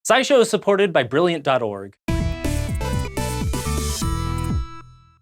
SciShow is supported by Brilliant.org.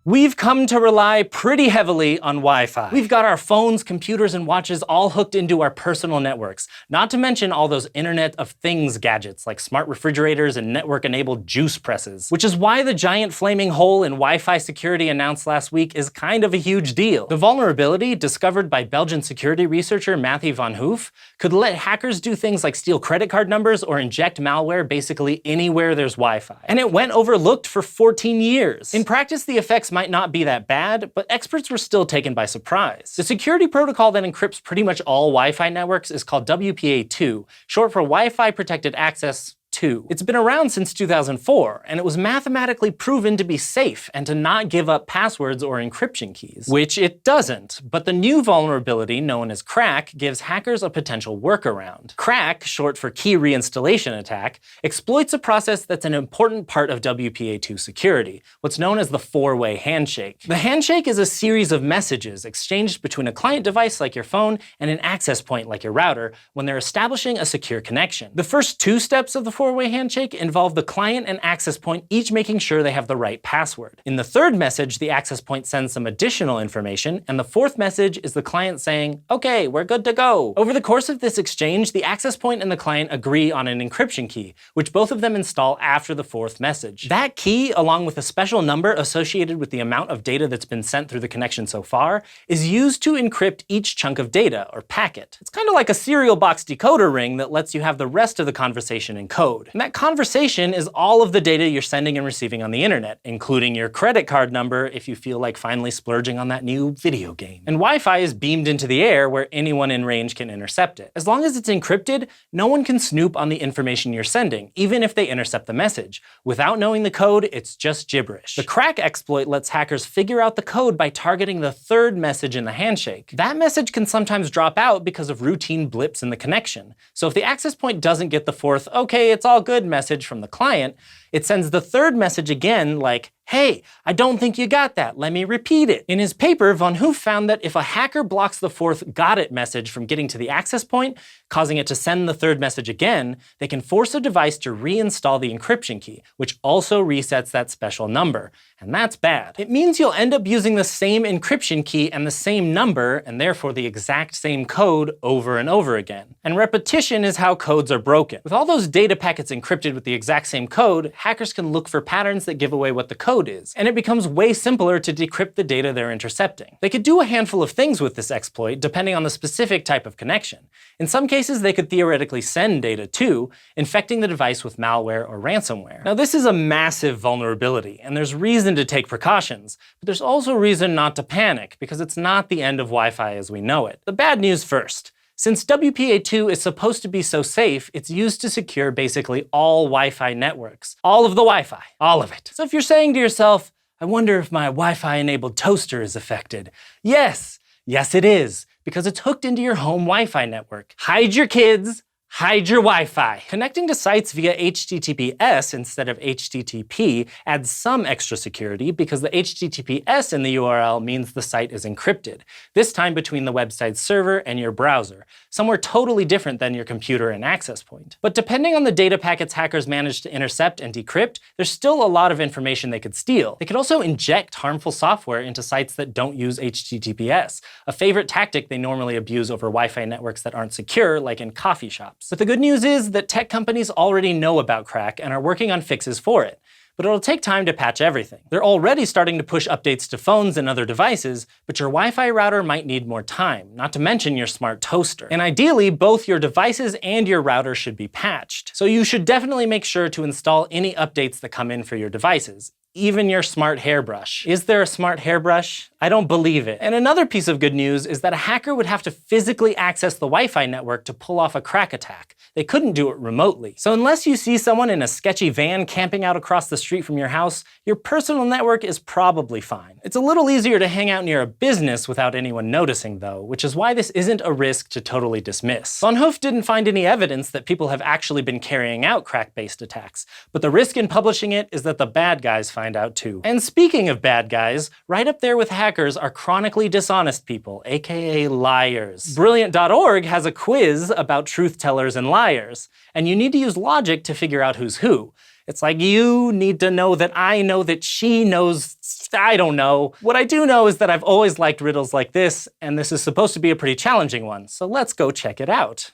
We've come to rely pretty heavily on Wi-Fi. We've got our phones, computers, and watches all hooked into our personal networks, not to mention all those Internet of Things gadgets like smart refrigerators and network-enabled juice presses, which is why the giant flaming hole in Wi-Fi security announced last week is kind of a huge deal. The vulnerability, discovered by Belgian security researcher Matthew van Hoof, could let hackers do things like steal credit card numbers or inject malware basically anywhere there's Wi-Fi. And it went overlooked for 14 years. In practice, the effects might not be that bad, but experts were still taken by surprise. The security protocol that encrypts pretty much all Wi-Fi networks is called WPA2, short for Wi-Fi Protected Access 2. It's been around since 2004, and it was mathematically proven to be safe and to not give up passwords or encryption keys, which it doesn't. But the new vulnerability, known as Crack, gives hackers a potential workaround. Crack, short for Key Reinstallation Attack, exploits a process that's an important part of WPA2 security, what's known as the four-way handshake. The handshake is a series of messages exchanged between a client device like your phone and an access point like your router when they're establishing a secure connection. The first two steps of the four-way handshake involve the client and access point each making sure they have the right password. In the third message, the access point sends some additional information, and the fourth message is the client saying, "Okay, we're good to go." Over the course of this exchange, the access point and the client agree on an encryption key, which both of them install after the fourth message. That key, along with a special number associated with the amount of data that's been sent through the connection so far, is used to encrypt each chunk of data, or packet. It's kind of like a serial box decoder ring that lets you have the rest of the conversation in code. And that conversation is all of the data you're sending and receiving on the internet, including your credit card number if you feel like finally splurging on that new video game. And Wi-Fi is beamed into the air where anyone in range can intercept it. As long as it's encrypted, no one can snoop on the information you're sending, even if they intercept the message. Without knowing the code, it's just gibberish. The Crack exploit lets hackers figure out the code by targeting the third message in the handshake. That message can sometimes drop out because of routine blips in the connection. So if the access point doesn't get the fourth, "Okay, it's all good" message from the client, it sends the third message again like, "Hey, I don't think you got that. Let me repeat it." In his paper, Van Hoof found that if a hacker blocks the fourth "got it" message from getting to the access point, causing it to send the third message again, they can force a device to reinstall the encryption key, which also resets that special number. And that's bad. It means you'll end up using the same encryption key and the same number, and therefore the exact same code over and over again. And repetition is how codes are broken. With all those data packets encrypted with the exact same code, hackers can look for patterns that give away what the code is, and it becomes way simpler to decrypt the data they're intercepting. They could do a handful of things with this exploit, depending on the specific type of connection. In some cases, they could theoretically send data too, infecting the device with malware or ransomware. Now, this is a massive vulnerability, and there's reason to take precautions, but there's also reason not to panic, because it's not the end of Wi-Fi as we know it. The bad news first. Since WPA2 is supposed to be so safe, it's used to secure basically all Wi-Fi networks. All of the Wi-Fi, all of it. So if you're saying to yourself, "I wonder if my Wi-Fi enabled toaster is affected." Yes, it is, because it's hooked into your home Wi-Fi network. Hide your kids, hide your Wi-Fi. Connecting to sites via HTTPS instead of HTTP adds some extra security because the HTTPS in the URL means the site is encrypted, this time between the website's server and your browser, somewhere totally different than your computer and access point. But depending on the data packets hackers manage to intercept and decrypt, there's still a lot of information they could steal. They could also inject harmful software into sites that don't use HTTPS, a favorite tactic they normally abuse over Wi-Fi networks that aren't secure, like in coffee shops. But the good news is that tech companies already know about Crack and are working on fixes for it. But it'll take time to patch everything. They're already starting to push updates to phones and other devices, but your Wi-Fi router might need more time, not to mention your smart toaster. And ideally, both your devices and your router should be patched. So you should definitely make sure to install any updates that come in for your devices, even your smart hairbrush. Is there a smart hairbrush? I don't believe it. And another piece of good news is that a hacker would have to physically access the Wi-Fi network to pull off a crack attack. They couldn't do it remotely. So unless you see someone in a sketchy van camping out across the street from your house, your personal network is probably fine. It's a little easier to hang out near a business without anyone noticing though, which is why this isn't a risk to totally dismiss. Van Hoof didn't find any evidence that people have actually been carrying out crack-based attacks, but the risk in publishing it is that the bad guys find find out too. And speaking of bad guys, right up there with hackers are chronically dishonest people, aka liars. Brilliant.org has a quiz about truth tellers and liars, and you need to use logic to figure out who's who. It's like you need to know that I know that she knows, I don't know. What I do know is that I've always liked riddles like this, and this is supposed to be a pretty challenging one, so let's go check it out.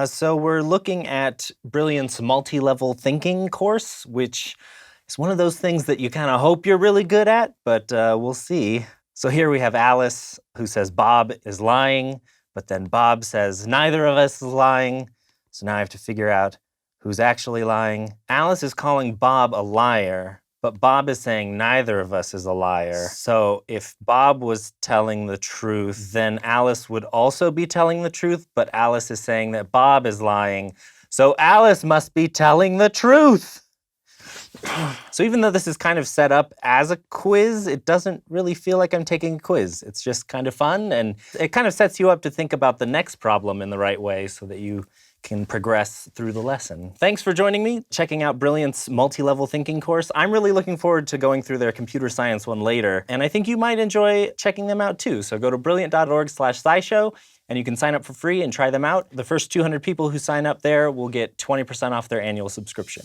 So we're looking at Brilliant's multi-level thinking course, which is one of those things that you kind of hope you're really good at, but we'll see. So here we have Alice, who says Bob is lying, but then Bob says neither of us is lying. So now I have to figure out who's actually lying. Alice is calling Bob a liar, but Bob is saying neither of us is a liar. So if Bob was telling the truth, then Alice would also be telling the truth, but Alice is saying that Bob is lying. So Alice must be telling the truth. So even though this is kind of set up as a quiz, it doesn't really feel like I'm taking a quiz. It's just kind of fun, and it kind of sets you up to think about the next problem in the right way so that you can progress through the lesson. Thanks for joining me, checking out Brilliant's multi-level thinking course. I'm really looking forward to going through their computer science one later, and I think you might enjoy checking them out too. So go to brilliant.org/scishow, and you can sign up for free and try them out. The first 200 people who sign up there will get 20% off their annual subscription.